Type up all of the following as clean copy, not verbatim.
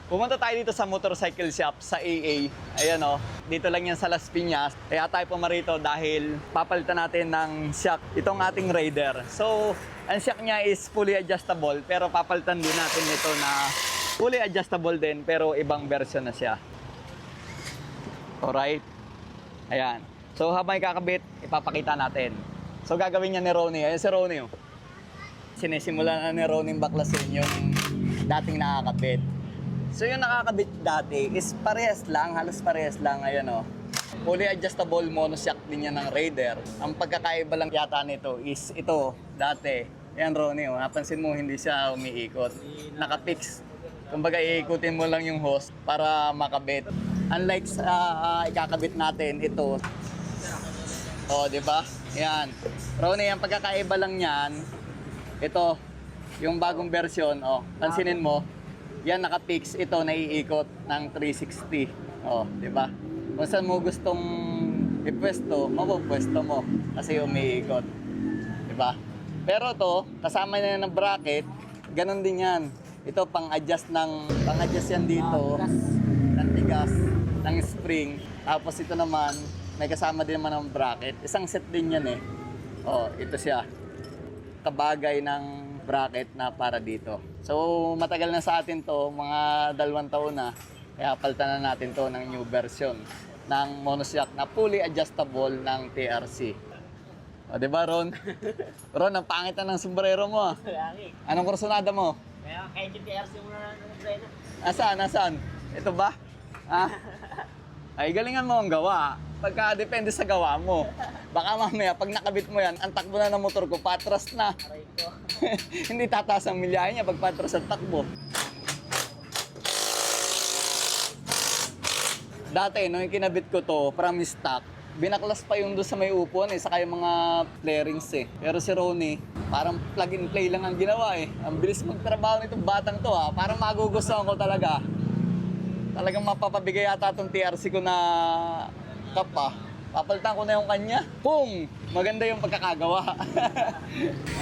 Pumunta tayo dito sa motorcycle shop sa AA. Ayan o, dito lang yan sa Las Piñas. Kaya tayo pumarito dahil papalitan natin ng shock itong ating Raider. So, ang shock niya is fully adjustable pero papalitan din natin ito na fully adjustable din pero ibang version na siya. Alright. Ayan. So, habang ikakabit, ipapakita natin. So, gagawin niya ni Ronnie. Ayan si Ronnie o. Sinisimulan na ni Ronnie baklasin yung dating nakakabit. So yung nakakabit dati is parehas lang, halos parehas lang. Ayan o. Fully adjustable monoshock din yan ng Raider. Ang pagkakaiba lang yata nito is ito, dati. Ayan Ronnie o, napansin mo hindi siya umiikot. Nakapix. Kumbaga iikutin mo lang yung hose para makabit. Unlike sa ikakabit natin, ito. O, di ba? Yan. Ronnie, ang pagkakaiba lang yan, ito, yung bagong version, oh, pansinin mo, yan naka-fix, ito naiikot ng 360. Oh, di ba? Kung saan mo gustong ipwesto, mapupwesto mo kasi umiikot. Di ba? Pero to, kasama na ng bracket, ganun din yan. Ito pang-adjust yan dito, ng tigas, ng spring. Tapos ito naman, may kasama din naman ng bracket. Isang set din yan eh. Oh, ito siya. Kabagay ng bracket na para dito. So, matagal na sa atin to, mga 2 taon na. Kaya palitan na natin to ng new version ng monoshock na fully adjustable ng TRC. O, di ba, Ron? Ron, ang pangit na ng sombrero mo. Anong kursunada mo? Kaya kahit yung TRC muna na design. Nasaan? Ito ba? Ah? Ay, galingan mo ang gawa. Pagka depende sa gawa mo. Baka mamaya, pag nakabit mo yan, ang takbo na ng motor ko, patras na. Aray ko. Hindi tataas ang milyahe niya pag patras ang takbo. Dati, nung kinabit ko to, from stock, binaklas pa yung doon sa may upuan eh, saka yung mga flarings eh. Pero si Ronnie, parang plug and play lang ang ginawa eh. Ang bilis magtrabaho nitong batang to ha, parang magugustuhan ko talaga. Talagang mapapabigay yata itong TRC ko na cup ha. Papalitan ko na yung kanya. Boom! Maganda yung pagkakagawa.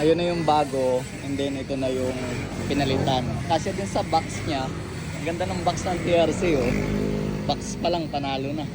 Ayun na yung bago, and then ito na yung pinalitan. Kasi din sa box niya, ang ganda ng box ng TRC oh. Box pa lang, panalo na.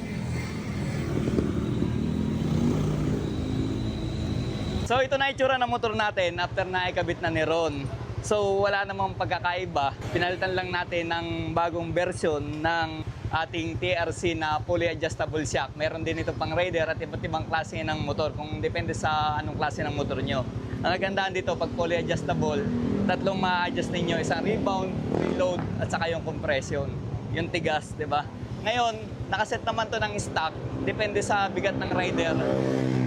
So ito na itsura ng motor natin after na ikabit na ni Ron. So wala namang pagkakaiba. Pinalitan lang natin ng bagong version ng ating TRC na fully adjustable shock. Meron din ito pang Raider at iba't ibang klase ng motor kung depende sa anong klase ng motor nyo. Ang nagandaan dito pag fully adjustable, tatlong ma-adjust ninyo, isang rebound, reload at saka yung compression, yung tigas, di ba? Ngayon, nakaset naman to ng stock, depende sa bigat ng rider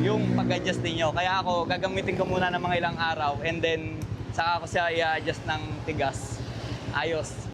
yung pag-adjust ninyo. Kaya ako, gagamitin ko muna ng mga ilang araw and then saka ako siya i-adjust ng tigas. Ayos.